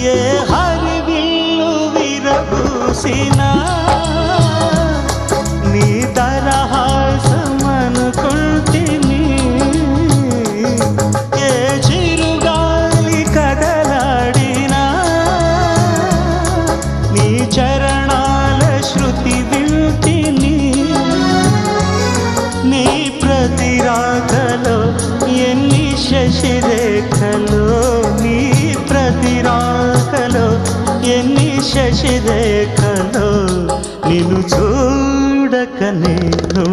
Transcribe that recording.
ఏ హరివిల్లు విరబూసినా నీ దరహాసమనుకుంటిని. ఏ చిరుగాలి కదలాడినా నీ చరణాల శృతి వింటిని. నీ ప్రతి రాకలో ఎన్ని శశిరేఖలో, నీ ప్రతి రాకలో ఎన్ని శశిరేఖలో, నిన్ను చూడక నేను